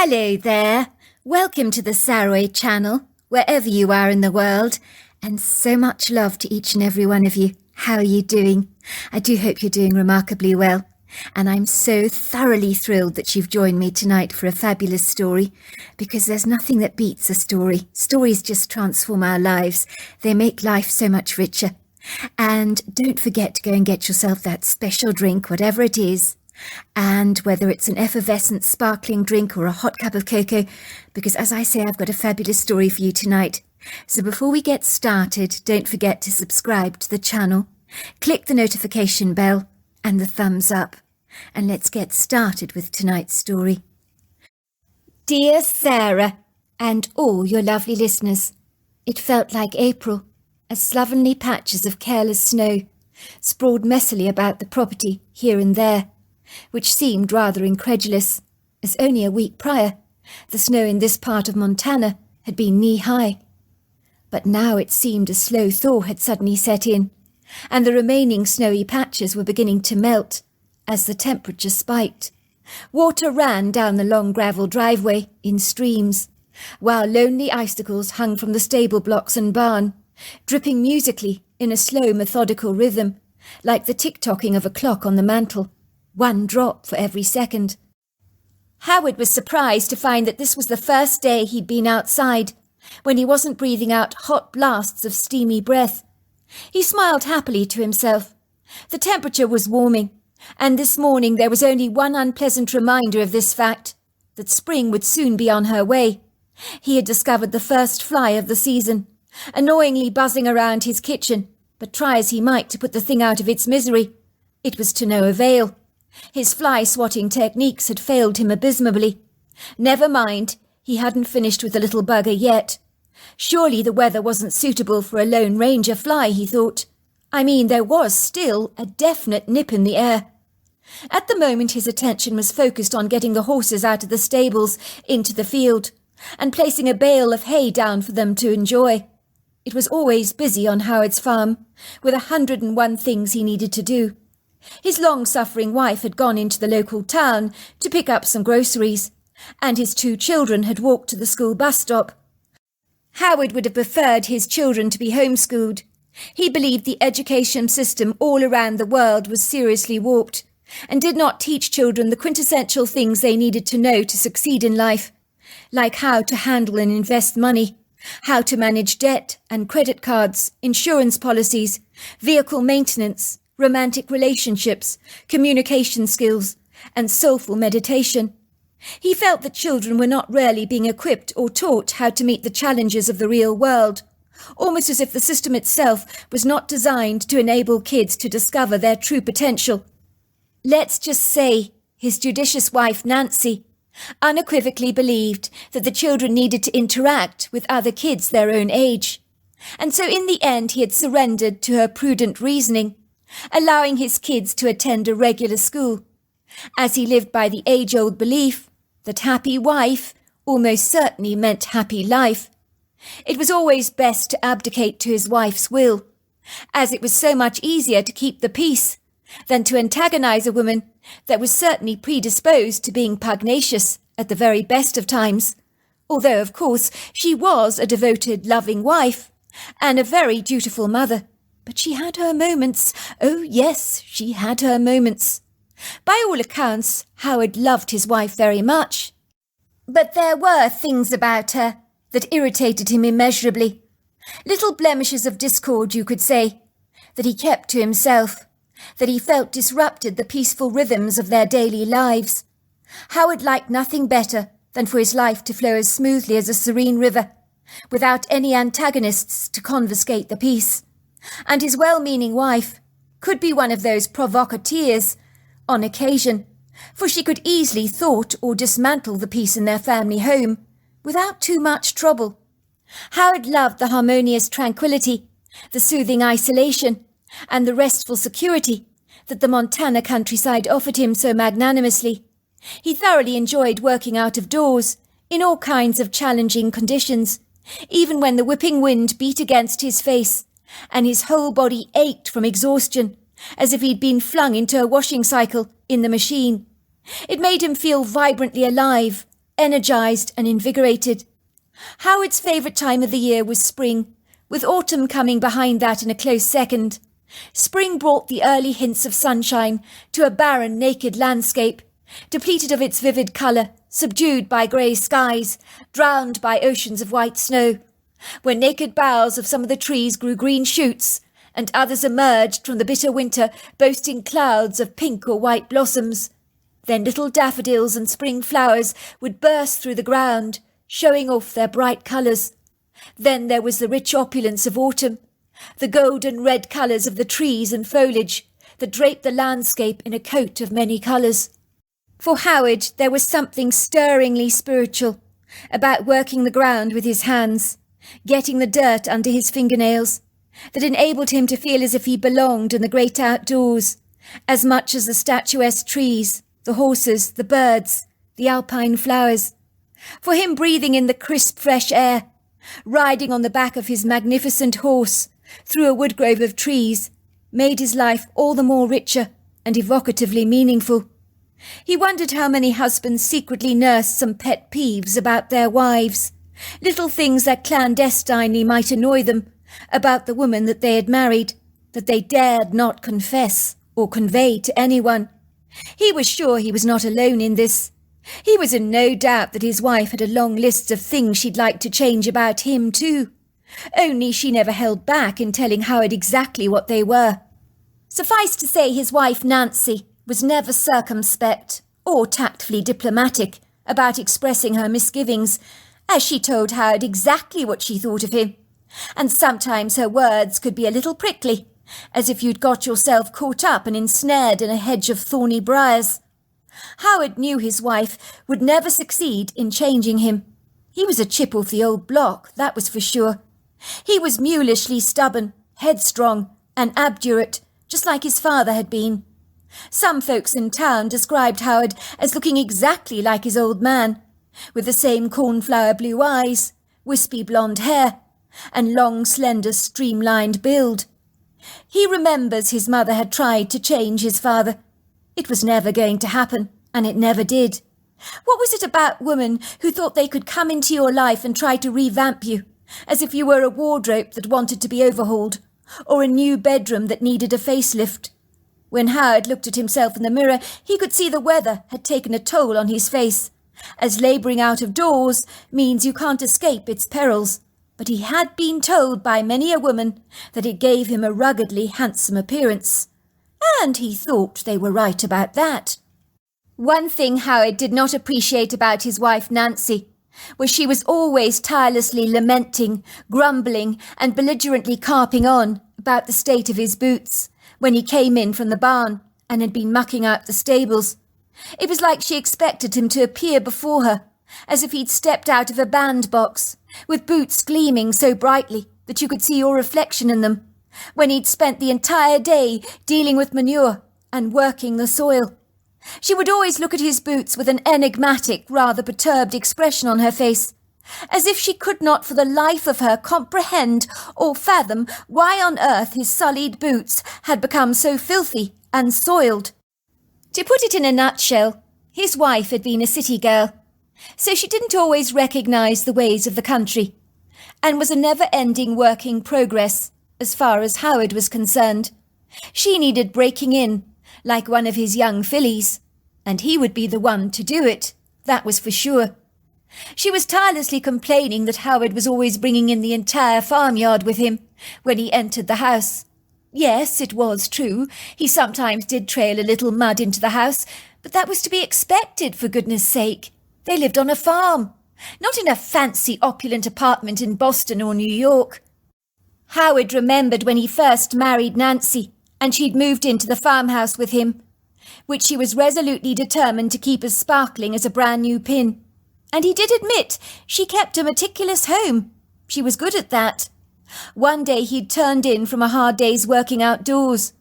Hello there. Welcome to the Saroy channel, wherever you are in the world, and so much love to each and every one of you. How are you doing? I do hope you're doing remarkably well, and I'm so thoroughly thrilled that you've joined me tonight for a fabulous story, because there's nothing that beats a story. Stories just transform our lives. They make life so much richer. And don't forget to go and get yourself that special drink, whatever it is. And whether it's an effervescent sparkling drink or a hot cup of cocoa, because as I say, I've got a fabulous story for you tonight. So before we get started, don't forget to subscribe to the channel, click the notification bell and the thumbs up, and let's get started with tonight's story. Dear Sarah and all your lovely listeners, it felt like April, as slovenly patches of careless snow sprawled messily about the property here and there, which seemed rather incredulous, as only a week prior the snow in this part of Montana had been knee-high. But now it seemed a slow thaw had suddenly set in, and the remaining snowy patches were beginning to melt as the temperature spiked. Water ran down the long gravel driveway in streams, while lonely icicles hung from the stable blocks and barn, dripping musically in a slow methodical rhythm, like the tick-tocking of a clock on the mantel. One drop for every second. Howard was surprised to find that this was the first day he'd been outside, when he wasn't breathing out hot blasts of steamy breath. He smiled happily to himself. The temperature was warming, and this morning there was only one unpleasant reminder of this fact, that spring would soon be on her way. He had discovered the first fly of the season, annoyingly buzzing around his kitchen, but try as he might to put the thing out of its misery, it was to no avail. His fly-swatting techniques had failed him abysmally. Never mind, he hadn't finished with the little bugger yet. Surely the weather wasn't suitable for a Lone Ranger fly, he thought. I mean, there was still a definite nip in the air. At the moment his attention was focused on getting the horses out of the stables into the field, and placing a bale of hay down for them to enjoy. It was always busy on Howard's farm, with 101 things he needed to do. His long-suffering wife had gone into the local town to pick up some groceries, and his 2 children had walked to the school bus stop. Howard would have preferred his children to be homeschooled. He believed the education system all around the world was seriously warped, and did not teach children the quintessential things they needed to know to succeed in life, like how to handle and invest money, how to manage debt and credit cards, insurance policies, vehicle maintenance, romantic relationships, communication skills, and soulful meditation. He felt that children were not really being equipped or taught how to meet the challenges of the real world, almost as if the system itself was not designed to enable kids to discover their true potential. Let's just say his judicious wife, Nancy, unequivocally believed that the children needed to interact with other kids their own age, and so in the end he had surrendered to her prudent reasoning, allowing his kids to attend a regular school, as he lived by the age-old belief that happy wife almost certainly meant happy life. It was always best to abdicate to his wife's will, as it was so much easier to keep the peace than to antagonize a woman that was certainly predisposed to being pugnacious at the very best of times, although, of course, she was a devoted, loving wife and a very dutiful mother. But she had her moments. Oh, yes, she had her moments. By all accounts, Howard loved his wife very much. But there were things about her that irritated him immeasurably. Little blemishes of discord, you could say, that he kept to himself, that he felt disrupted the peaceful rhythms of their daily lives. Howard liked nothing better than for his life to flow as smoothly as a serene river, without any antagonists to confiscate the peace. And his well-meaning wife could be one of those provocateurs on occasion, for she could easily thwart or dismantle the peace in their family home without too much trouble. Howard loved the harmonious tranquility, the soothing isolation, and the restful security that the Montana countryside offered him so magnanimously. He thoroughly enjoyed working out of doors in all kinds of challenging conditions, even when the whipping wind beat against his face and his whole body ached from exhaustion, as if he'd been flung into a washing cycle in the machine. It made him feel vibrantly alive, energised and invigorated. Howard's favourite time of the year was spring, with autumn coming behind that in a close second. Spring brought the early hints of sunshine to a barren, naked landscape, depleted of its vivid colour, subdued by grey skies, drowned by oceans of white snow, where naked boughs of some of the trees grew green shoots, and others emerged from the bitter winter boasting clouds of pink or white blossoms. Then little daffodils and spring flowers would burst through the ground, showing off their bright colours. Then there was the rich opulence of autumn, the golden red colours of the trees and foliage that draped the landscape in a coat of many colours. For Howard, there was something stirringly spiritual about working the ground with his hands, getting the dirt under his fingernails, that enabled him to feel as if he belonged in the great outdoors, as much as the statuesque trees, the horses, the birds, the alpine flowers. For him, breathing in the crisp fresh air, riding on the back of his magnificent horse through a woodgrove of trees, made his life all the more richer and evocatively meaningful. He wondered how many husbands secretly nursed some pet peeves about their wives, little things that clandestinely might annoy them about the woman that they had married, that they dared not confess or convey to anyone. He was sure he was not alone in this. He was in no doubt that his wife had a long list of things she'd like to change about him too, only she never held back in telling Howard exactly what they were. Suffice to say, his wife Nancy was never circumspect or tactfully diplomatic about expressing her misgivings, as she told Howard exactly what she thought of him, and sometimes her words could be a little prickly, as if you'd got yourself caught up and ensnared in a hedge of thorny briars. Howard knew his wife would never succeed in changing him. He was a chip off the old block, that was for sure. He was mulishly stubborn, headstrong, and obdurate, just like his father had been. Some folks in town described Howard as looking exactly like his old man, with the same cornflower blue eyes, wispy blonde hair, and long, slender, streamlined build. He remembers his mother had tried to change his father. It was never going to happen, and it never did. What was it about women who thought they could come into your life and try to revamp you, as if you were a wardrobe that wanted to be overhauled, or a new bedroom that needed a facelift? When Howard looked at himself in the mirror, he could see the weather had taken a toll on his face, as labouring out of doors means you can't escape its perils. But he had been told by many a woman that it gave him a ruggedly handsome appearance, and he thought they were right about that. One thing Howard did not appreciate about his wife Nancy was she was always tirelessly lamenting, grumbling, and belligerently carping on about the state of his boots when he came in from the barn and had been mucking out the stables. It was like she expected him to appear before her, as if he'd stepped out of a bandbox, with boots gleaming so brightly that you could see your reflection in them, when he'd spent the entire day dealing with manure and working the soil. She would always look at his boots with an enigmatic, rather perturbed expression on her face, as if she could not for the life of her comprehend or fathom why on earth his sullied boots had become so filthy and soiled. To put it in a nutshell, his wife had been a city girl, so she didn't always recognise the ways of the country, and was a never-ending work in progress as far as Howard was concerned. She needed breaking in, like one of his young fillies, and he would be the one to do it, that was for sure. She was tirelessly complaining that Howard was always bringing in the entire farmyard with him when he entered the house. Yes, it was true, he sometimes did trail a little mud into the house, but that was to be expected, for goodness sake. They lived on a farm, not in a fancy opulent apartment in Boston or New York. Howard remembered when he first married Nancy, and she'd moved into the farmhouse with him, which she was resolutely determined to keep as sparkling as a brand new pin. And he did admit she kept a meticulous home. She was good at that. One day he'd turned in from a hard day's working outdoors,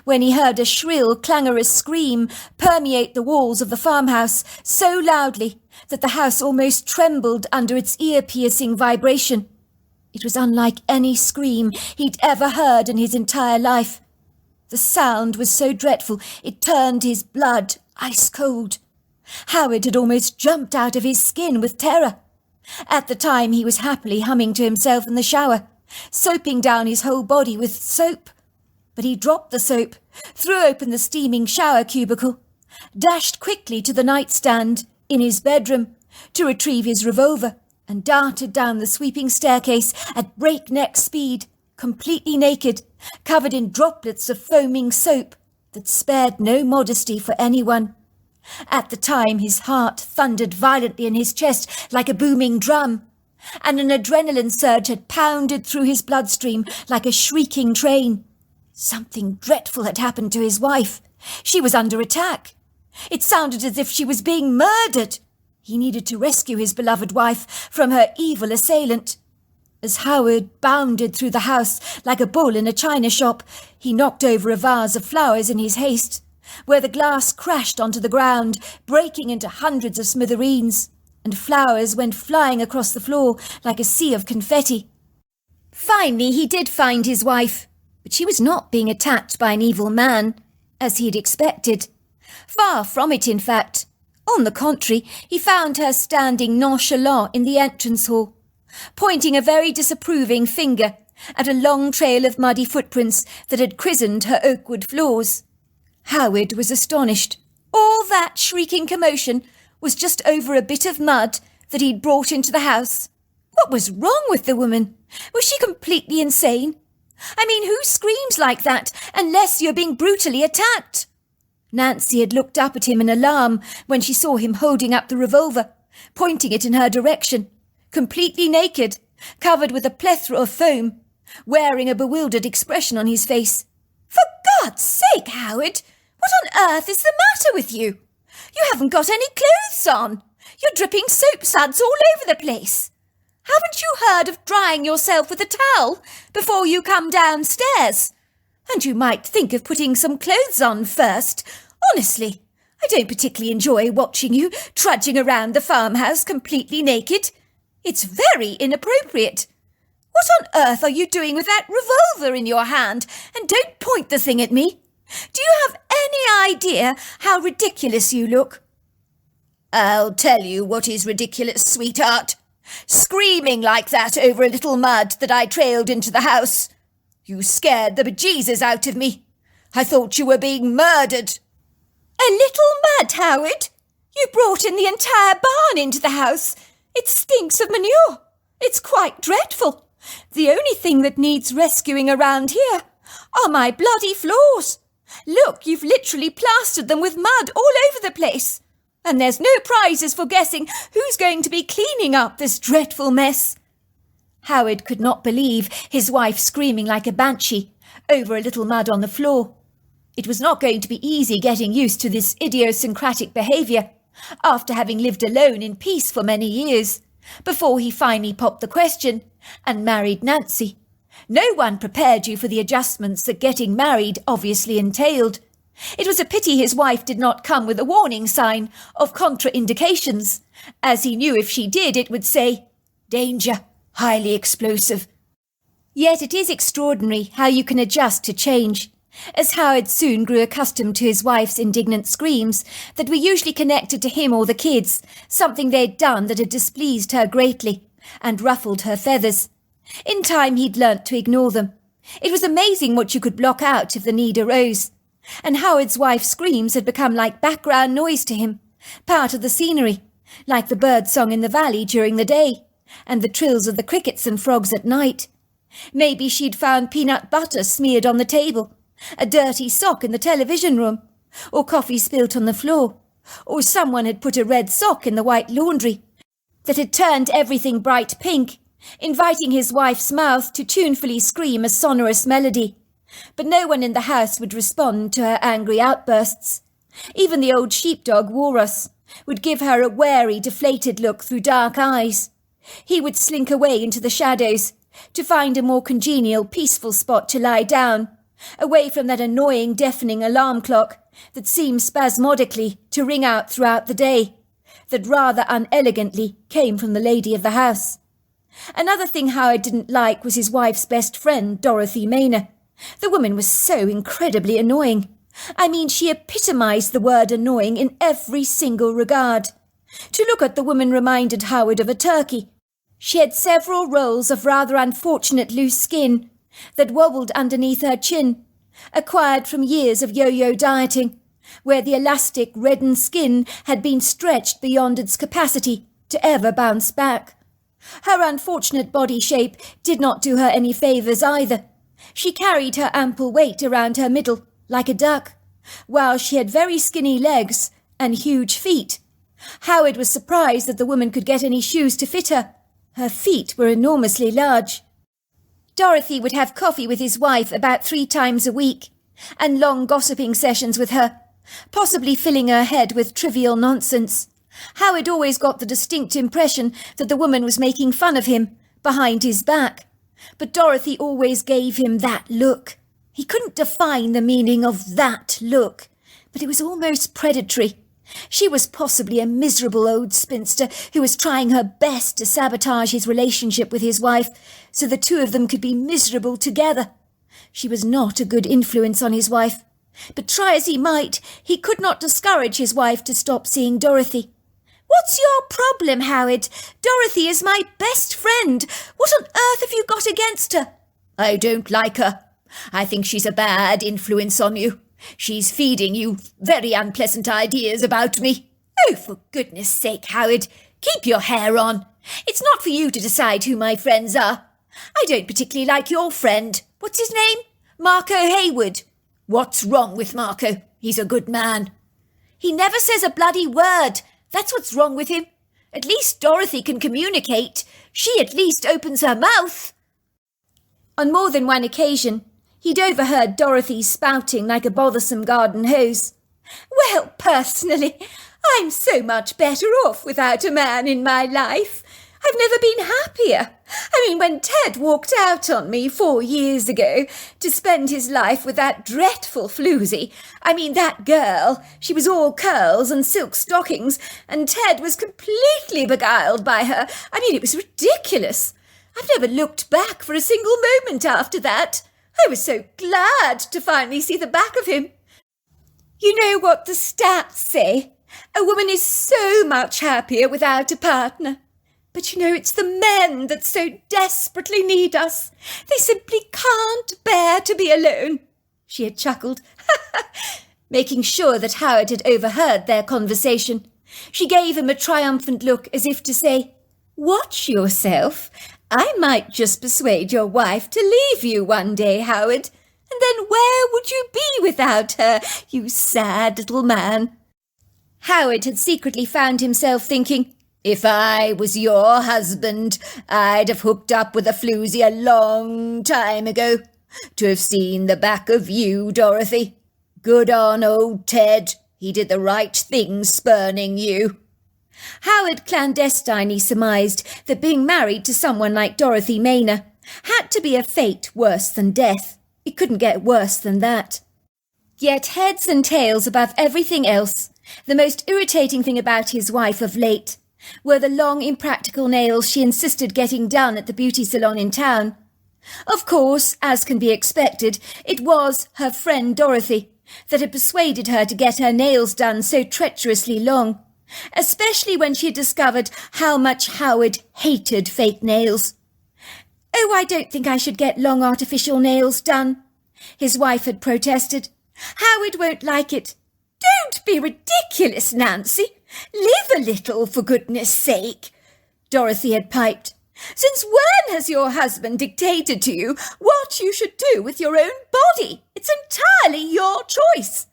when he heard a shrill, clangorous scream permeate the walls of the farmhouse so loudly that the house almost trembled under its ear-piercing vibration. It was unlike any scream he'd ever heard in his entire life. The sound was so dreadful it turned his blood ice cold. Howard had almost jumped out of his skin with terror. At the time he was happily humming to himself in the shower, soaping down his whole body with soap. But he dropped the soap, threw open the steaming shower cubicle, dashed quickly to the nightstand in his bedroom to retrieve his revolver, and darted down the sweeping staircase at breakneck speed, completely naked, covered in droplets of foaming soap that spared no modesty for anyone. At the time his heart thundered violently in his chest like a booming drum, and an adrenaline surge had pounded through his bloodstream like a shrieking train. Something dreadful had happened to his wife. She was under attack. It sounded as if she was being murdered. He needed to rescue his beloved wife from her evil assailant. As Howard bounded through the house like a bull in a china shop, he knocked over a vase of flowers in his haste, where the glass crashed onto the ground, breaking into hundreds of smithereens, and flowers went flying across the floor like a sea of confetti. Finally, he did find his wife, but she was not being attacked by an evil man, as he'd expected. Far from it, in fact. On the contrary, he found her standing nonchalant in the entrance hall, pointing a very disapproving finger at a long trail of muddy footprints that had christened her oakwood floors. Howard was astonished. All that shrieking commotion was just over a bit of mud that he'd brought into the house. What was wrong with the woman? Was she completely insane? I mean, who screams like that unless you're being brutally attacked? Nancy had looked up at him in alarm when she saw him holding up the revolver, pointing it in her direction, completely naked, covered with a plethora of foam, wearing a bewildered expression on his face. "For God's sake, Howard! What on earth is the matter with you? You haven't got any clothes on. You're dripping soap suds all over the place. Haven't you heard of drying yourself with a towel before you come downstairs? And you might think of putting some clothes on first. Honestly, I don't particularly enjoy watching you trudging around the farmhouse completely naked. It's very inappropriate. What on earth are you doing with that revolver in your hand? And don't point the thing at me. Do you have any idea how ridiculous you look?" "I'll tell you what is ridiculous, sweetheart. Screaming like that over a little mud that I trailed into the house. You scared the bejesus out of me. I thought you were being murdered." "A little mud, Howard? You brought in the entire barn into the house. It stinks of manure. It's quite dreadful. The only thing that needs rescuing around here are my bloody floors. Look, you've literally plastered them with mud all over the place. And there's no prizes for guessing who's going to be cleaning up this dreadful mess." Howard could not believe his wife screaming like a banshee over a little mud on the floor. It was not going to be easy getting used to this idiosyncratic behaviour after having lived alone in peace for many years, before he finally popped the question and married Nancy. No one prepared you for the adjustments that getting married obviously entailed. It was a pity his wife did not come with a warning sign of contraindications, as he knew if she did it would say, "Danger, highly explosive." Yet it is extraordinary how you can adjust to change, as Howard soon grew accustomed to his wife's indignant screams that were usually connected to him or the kids, something they'd done that had displeased her greatly and ruffled her feathers. In time he'd learnt to ignore them. It was amazing what you could block out if the need arose, and Howard's wife's screams had become like background noise to him, part of the scenery, like the bird song in the valley during the day, and the trills of the crickets and frogs at night. Maybe she'd found peanut butter smeared on the table, a dirty sock in the television room, or coffee spilt on the floor, or someone had put a red sock in the white laundry that had turned everything bright pink, inviting his wife's mouth to tunefully scream a sonorous melody. But no one in the house would respond to her angry outbursts. Even the old sheepdog, Walrus, would give her a wary, deflated look through dark eyes. He would slink away into the shadows to find a more congenial, peaceful spot to lie down, away from that annoying, deafening alarm clock that seemed spasmodically to ring out throughout the day, that rather unelegantly came from the lady of the house. Another thing Howard didn't like was his wife's best friend, Dorothy Maynor. The woman was so incredibly annoying. I mean, she epitomised the word annoying in every single regard. To look at the woman reminded Howard of a turkey. She had several rolls of rather unfortunate loose skin that wobbled underneath her chin, acquired from years of yo-yo dieting, where the elastic reddened skin had been stretched beyond its capacity to ever bounce back. Her unfortunate body shape did not do her any favours either. She carried her ample weight around her middle, like a duck, while she had very skinny legs and huge feet. Howard was surprised that the woman could get any shoes to fit her. Her feet were enormously large. Dorothy would have coffee with his wife about 3 times a week, and long gossiping sessions with her, possibly filling her head with trivial nonsense. Howard always got the distinct impression that the woman was making fun of him, behind his back. But Dorothy always gave him that look. He couldn't define the meaning of that look, but it was almost predatory. She was possibly a miserable old spinster who was trying her best to sabotage his relationship with his wife so the two of them could be miserable together. She was not a good influence on his wife, but try as he might, he could not discourage his wife to stop seeing Dorothy. "What's your problem, Howard? Dorothy is my best friend. What on earth have you got against her?" "I don't like her. I think she's a bad influence on you. She's feeding you very unpleasant ideas about me." "Oh, for goodness sake, Howard, keep your hair on. It's not for you to decide who my friends are. I don't particularly like your friend. What's his name? Marco Hayward." "What's wrong with Marco? He's a good man." "He never says a bloody word. That's what's wrong with him. At least Dorothy can communicate. She at least opens her mouth." On more than one occasion, he'd overheard Dorothy spouting like a bothersome garden hose. "Well, personally, I'm so much better off without a man in my life. I've never been happier. I mean, when Ted walked out on me 4 years ago to spend his life with that dreadful floozy, I mean, that girl, she was all curls and silk stockings, and Ted was completely beguiled by her. I mean, it was ridiculous. I've never looked back for a single moment after that. I was so glad to finally see the back of him. You know what the stats say? A woman is so much happier without a partner. But you know, it's the men that so desperately need us. They simply can't bear to be alone." She had chuckled, making sure that Howard had overheard their conversation. She gave him a triumphant look as if to say, "Watch yourself. I might just persuade your wife to leave you one day, Howard. And then where would you be without her, you sad little man?" Howard had secretly found himself thinking, "If I was your husband, I'd have hooked up with a floozy a long time ago. To have seen the back of you, Dorothy. Good on old Ted. He did the right thing spurning you." Howard clandestinely surmised that being married to someone like Dorothy Maynor had to be a fate worse than death. It couldn't get worse than that. Yet heads and tails above everything else, the most irritating thing about his wife of late were the long, impractical nails she insisted getting done at the beauty salon in town. Of course, as can be expected, it was her friend Dorothy that had persuaded her to get her nails done so treacherously long, especially when she had discovered how much Howard hated fake nails. "Oh, I don't think I should get long artificial nails done," his wife had protested. "Howard won't like it." "Don't be ridiculous, Nancy. Live a little, for goodness sake," Dorothy had piped. "Since when has your husband dictated to you what you should do with your own body? It's entirely your choice."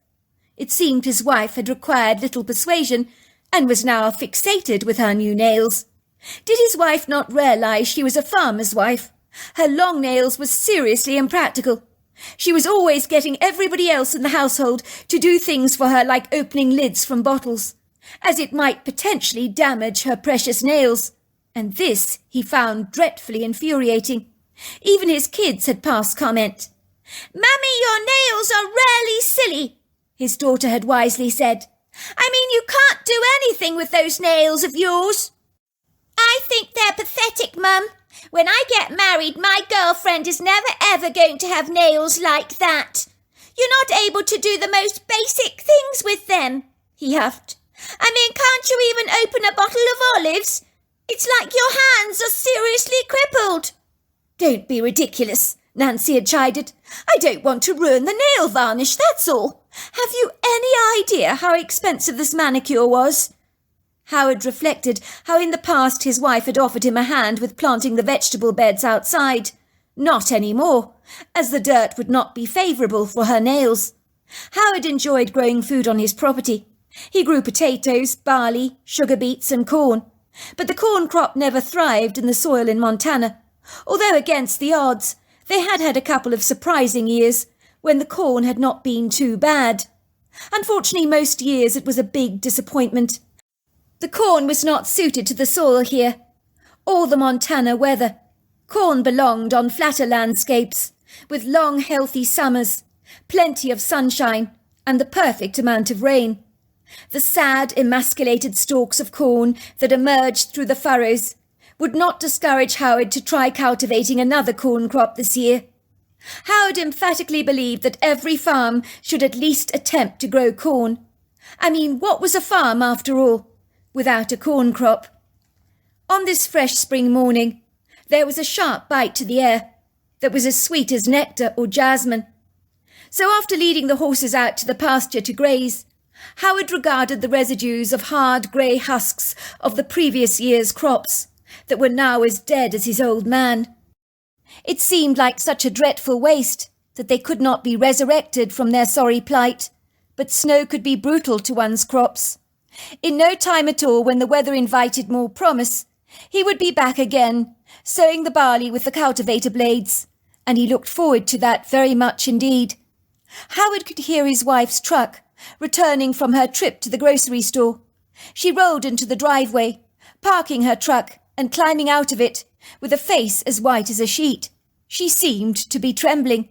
It seemed his wife had required little persuasion and was now fixated with her new nails. Did his wife not realize she was a farmer's wife? Her long nails were seriously impractical. She was always getting everybody else in the household to do things for her like opening lids from bottles, as it might potentially damage her precious nails. And this he found dreadfully infuriating. Even his kids had passed comment. "Mummy, your nails are really silly," his daughter had wisely said. "I mean, you can't do anything with those nails of yours." "I think they're pathetic, Mum. When I get married, my girlfriend is never ever going to have nails like that." You're not able to do the most basic things with them, he huffed. I mean, can't you even open a bottle of olives? It's like your hands are seriously crippled. Don't be ridiculous, Nancy had chided. I don't want to ruin the nail varnish, that's all. Have you any idea how expensive this manicure was? Howard reflected how in the past his wife had offered him a hand with planting the vegetable beds outside. Not any more, as the dirt would not be favourable for her nails. Howard enjoyed growing food on his property. He grew potatoes, barley, sugar beets and corn. But the corn crop never thrived in the soil in Montana, although against the odds, they had had a couple of surprising years when the corn had not been too bad. Unfortunately, most years it was a big disappointment. The corn was not suited to the soil here, or the Montana weather. Corn belonged on flatter landscapes, with long healthy summers, plenty of sunshine, and the perfect amount of rain. The sad, emasculated stalks of corn that emerged through the furrows would not discourage Howard to try cultivating another corn crop this year. Howard emphatically believed that every farm should at least attempt to grow corn. I mean, what was a farm after all, without a corn crop? On this fresh spring morning, there was a sharp bite to the air that was as sweet as nectar or jasmine. So after leading the horses out to the pasture to graze, Howard regarded the residues of hard grey husks of the previous year's crops that were now as dead as his old man. It seemed like such a dreadful waste that they could not be resurrected from their sorry plight, but snow could be brutal to one's crops. In no time at all, when the weather invited more promise, he would be back again, sowing the barley with the cultivator blades, and he looked forward to that very much indeed. Howard could hear his wife's truck, returning from her trip to the grocery store. She rolled into the driveway, parking her truck and climbing out of it, with a face as white as a sheet. She seemed to be trembling.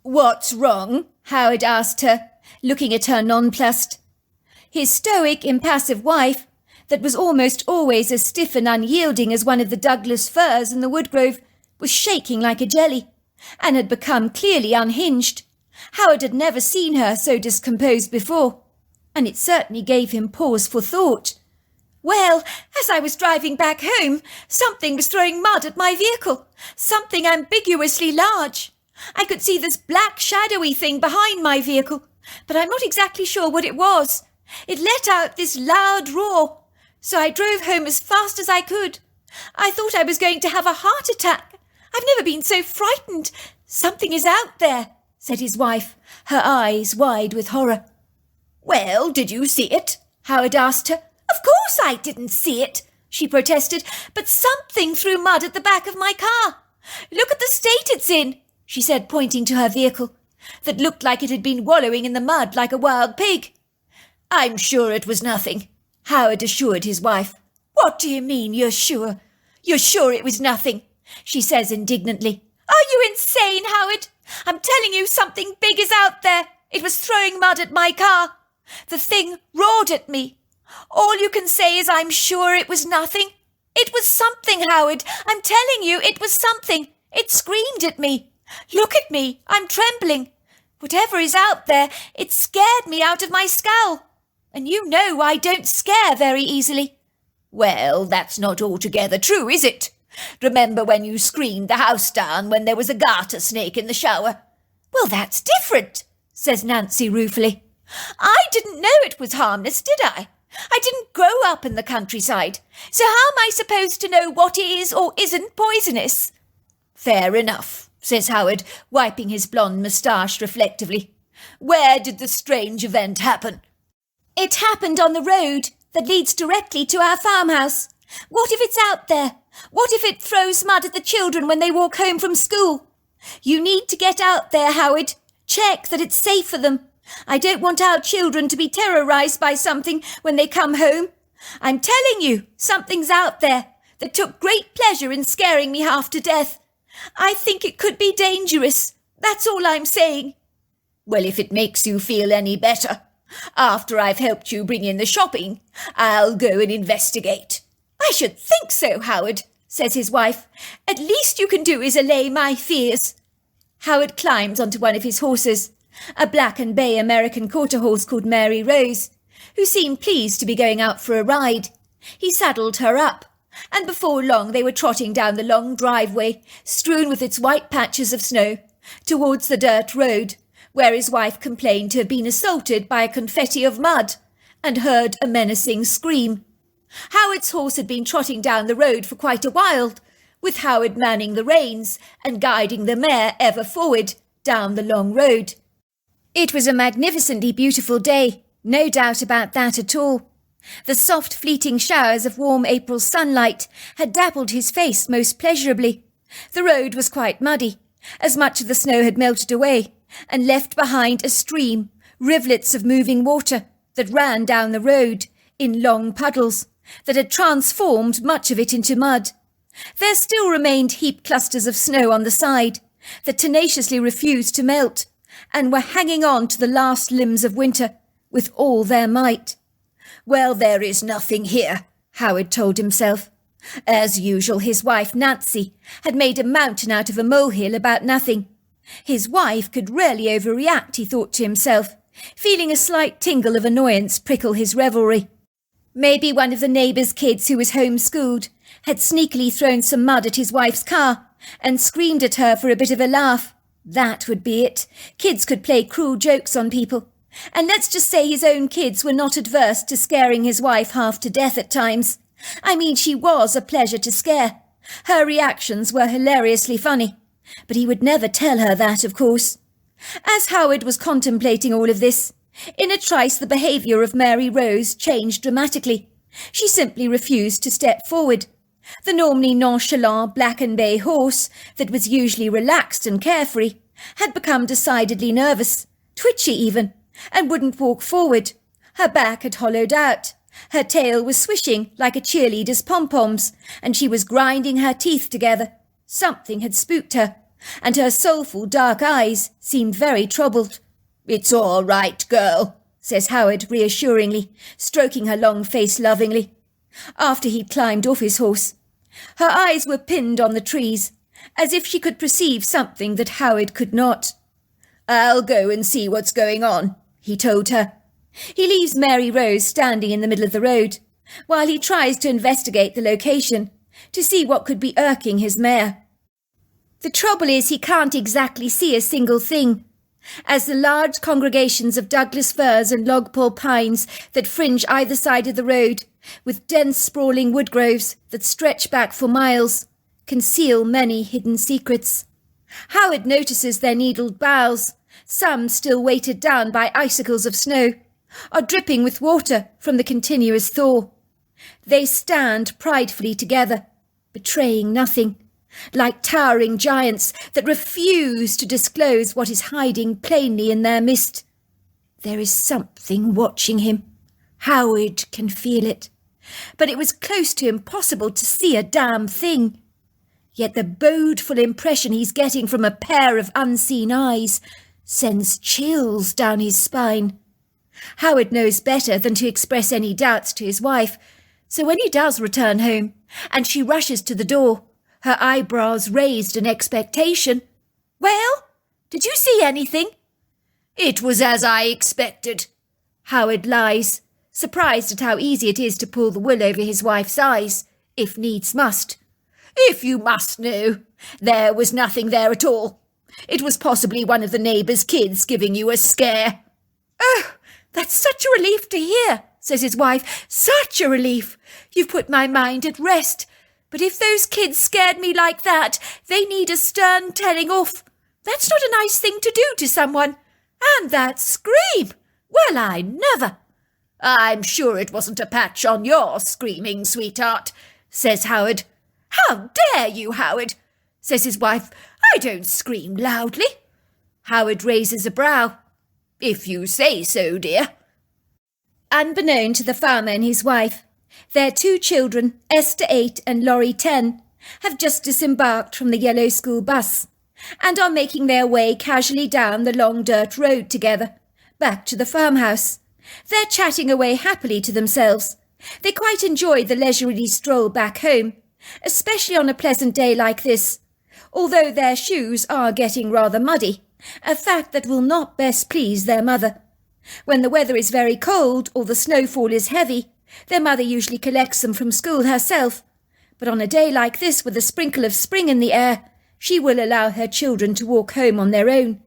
"What's wrong?" Howard asked her, looking at her nonplussed. His stoic, impassive wife, that was almost always as stiff and unyielding as one of the Douglas firs in the woodgrove, was shaking like a jelly, and had become clearly unhinged. Howard had never seen her so discomposed before, and it certainly gave him pause for thought. "Well, as I was driving back home, something was throwing mud at my vehicle, something ambiguously large. I could see this black shadowy thing behind my vehicle, but I'm not exactly sure what it was. It let out this loud roar, so I drove home as fast as I could. I thought I was going to have a heart attack. I've never been so frightened. Something is out there," said his wife, her eyes wide with horror. "Well, did you see it?" Howard asked her. "Of course I didn't see it," she protested, "but something threw mud at the back of my car. Look at the state it's in," she said, pointing to her vehicle, that looked like it had been wallowing in the mud like a wild pig. "I'm sure it was nothing," Howard assured his wife. "What do you mean, you're sure? You're sure it was nothing?" she says indignantly. "Are you insane, Howard? I'm telling you, something big is out there. It was throwing mud at my car. The thing roared at me. All you can say is I'm sure it was nothing. It was something, Howard. I'm telling you, it was something. It screamed at me. Look at me. I'm trembling. Whatever is out there, it scared me out of my skull. And you know I don't scare very easily." "Well, that's not altogether true, is it? Remember when you screamed the house down when there was a garter snake in the shower?" "Well, that's different," says Nancy ruefully. "I didn't know it was harmless, did I? I didn't grow up in the countryside, so how am I supposed to know what is or isn't poisonous?" "Fair enough," says Howard, wiping his blonde moustache reflectively. "Where did the strange event happen?" "It happened on the road that leads directly to our farmhouse. What if it's out there? What if it throws mud at the children when they walk home from school? You need to get out there, Howard. Check that it's safe for them. I don't want our children to be terrorised by something when they come home. I'm telling you, something's out there that took great pleasure in scaring me half to death. I think it could be dangerous. That's all I'm saying." "Well, if it makes you feel any better, after I've helped you bring in the shopping, I'll go and investigate." "I should think so, Howard," says his wife. "At least you can do is allay my fears." Howard climbed onto one of his horses, a black and bay American quarter horse called Mary Rose, who seemed pleased to be going out for a ride. He saddled her up, and before long they were trotting down the long driveway, strewn with its white patches of snow, towards the dirt road, where his wife complained to have been assaulted by a confetti of mud, and heard a menacing scream. Howard's horse had been trotting down the road for quite a while, with Howard manning the reins and guiding the mare ever forward down the long road. It was a magnificently beautiful day, no doubt about that at all. The soft fleeting showers of warm April sunlight had dappled his face most pleasurably. The road was quite muddy, as much of the snow had melted away, and left behind a stream, rivulets of moving water, that ran down the road in long puddles, that had transformed much of it into mud. There still remained heaped clusters of snow on the side, that tenaciously refused to melt, and were hanging on to the last limbs of winter with all their might. Well, there is nothing here, Howard told himself. As usual, his wife Nancy had made a mountain out of a molehill about nothing. His wife could rarely overreact, he thought to himself, feeling a slight tingle of annoyance prickle his revelry. Maybe one of the neighbours' kids who was homeschooled had sneakily thrown some mud at his wife's car and screamed at her for a bit of a laugh. That would be it. Kids could play cruel jokes on people. And let's just say his own kids were not adverse to scaring his wife half to death at times. I mean, she was a pleasure to scare. Her reactions were hilariously funny. But he would never tell her that, of course. As Howard was contemplating all of this, in a trice the behaviour of Mary Rose changed dramatically. She simply refused to step forward. The normally nonchalant black and bay horse, that was usually relaxed and carefree, had become decidedly nervous, twitchy even, and wouldn't walk forward. Her back had hollowed out. Her tail was swishing like a cheerleader's pom-poms, and she was grinding her teeth together. Something had spooked her, and her soulful dark eyes seemed very troubled. "It's all right, girl," says Howard reassuringly, stroking her long face lovingly. After he'd climbed off his horse, her eyes were pinned on the trees, as if she could perceive something that Howard could not. "I'll go and see what's going on," he told her. He leaves Mary Rose standing in the middle of the road, while he tries to investigate the location, to see what could be irking his mare. The trouble is he can't exactly see a single thing, as the large congregations of Douglas firs and logpole pines that fringe either side of the road, with dense sprawling wood groves that stretch back for miles, conceal many hidden secrets. Howard notices their needled boughs, some still weighted down by icicles of snow, are dripping with water from the continuous thaw. They stand pridefully together, betraying nothing, like towering giants that refuse to disclose what is hiding plainly in their midst. There is something watching him. Howard can feel it. But it was close to impossible to see a damn thing. Yet the bodeful impression he's getting from a pair of unseen eyes sends chills down his spine. Howard knows better than to express any doubts to his wife, so when he does return home, and she rushes to the door, her eyebrows raised in expectation. "Well, did you see anything?" "It was as I expected," Howard lies, surprised at how easy it is to pull the wool over his wife's eyes, if needs must. "If you must know, there was nothing there at all. It was possibly one of the neighbours' kids giving you a scare." "Oh, that's such a relief to hear," says his wife. "Such a relief. You've put my mind at rest. But if those kids scared me like that, they need a stern telling off. That's not a nice thing to do to someone. And that scream! Well, I never." "I'm sure it wasn't a patch on your screaming, sweetheart," says Howard. "How dare you, Howard?" says his wife. "I don't scream loudly." Howard raises a brow. "If you say so, dear." Unbeknown to the farmer and his wife, their two children, Esther 8 and Laurie 10, have just disembarked from the yellow school bus and are making their way casually down the long dirt road together, back to the farmhouse. They're chatting away happily to themselves. They quite enjoy the leisurely stroll back home, especially on a pleasant day like this, although their shoes are getting rather muddy a fact that will not best please their mother. When the weather is very cold or the snowfall is heavy, their mother usually collects them from school herself. But on a day like this with a sprinkle of spring in the air, she will allow her children to walk home on their own.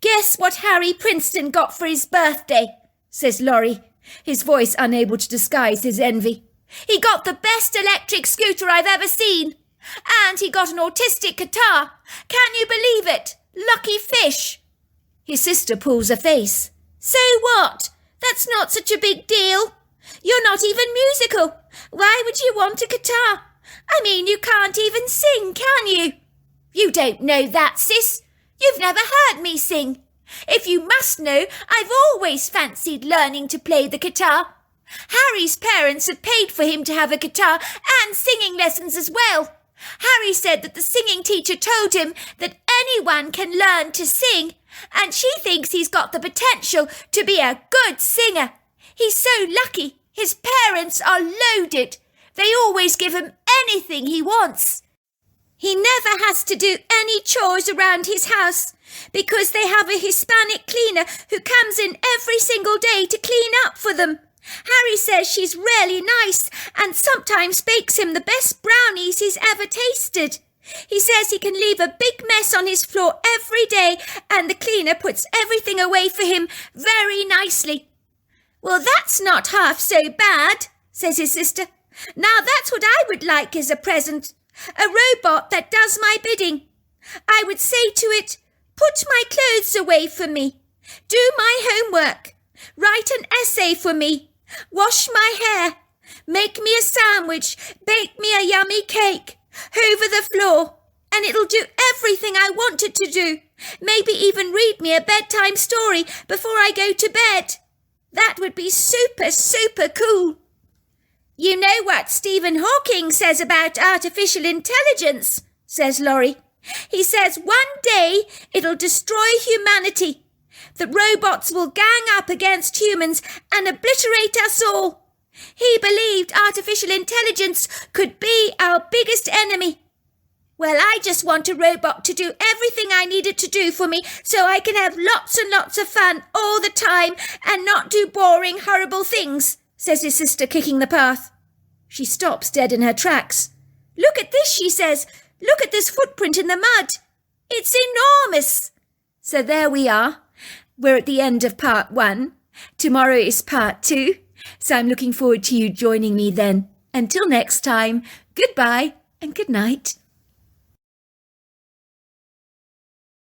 "Guess what Harry Princeton got for his birthday?" says Laurie, his voice unable to disguise his envy. "He got the best electric scooter I've ever seen. And he got an autistic guitar. Can you believe it? Lucky fish." His sister pulls a face. "So what? That's not such a big deal. You're not even musical. Why would you want a guitar? I mean, you can't even sing, can you?" "You don't know that, sis. You've never heard me sing. If you must know, I've always fancied learning to play the guitar. Harry's parents had paid for him to have a guitar and singing lessons as well. Harry said that the singing teacher told him that anyone can learn to sing, and she thinks he's got the potential to be a good singer. He's so lucky. His parents are loaded. They always give him anything he wants. He never has to do any chores around his house because they have a Hispanic cleaner who comes in every single day to clean up for them. Harry says she's really nice and sometimes bakes him the best brownies he's ever tasted. He says he can leave a big mess on his floor every day and the cleaner puts everything away for him very nicely." "Well, that's not half so bad," says his sister. "Now that's what I would like as a present. A robot that does my bidding. I would say to it, put my clothes away for me, do my homework, write an essay for me, wash my hair, make me a sandwich, bake me a yummy cake, hoover the floor, and it'll do everything I want it to do. Maybe even read me a bedtime story before I go to bed. That would be super, super cool." "You know what Stephen Hawking says about artificial intelligence," says Laurie. "He says one day it'll destroy humanity. The robots will gang up against humans and obliterate us all. He believed artificial intelligence could be our biggest enemy. Well, I just want a robot to do everything I need it to do for me so I can have lots and lots of fun all the time and not do boring, horrible things," says his sister, kicking the path. She stops dead in her tracks. "Look at this," she says. "Look at this footprint in the mud. It's enormous." So there we are. We're at the end of part 1. Tomorrow is part 2. So I'm looking forward to you joining me then. Until next time, goodbye and good night.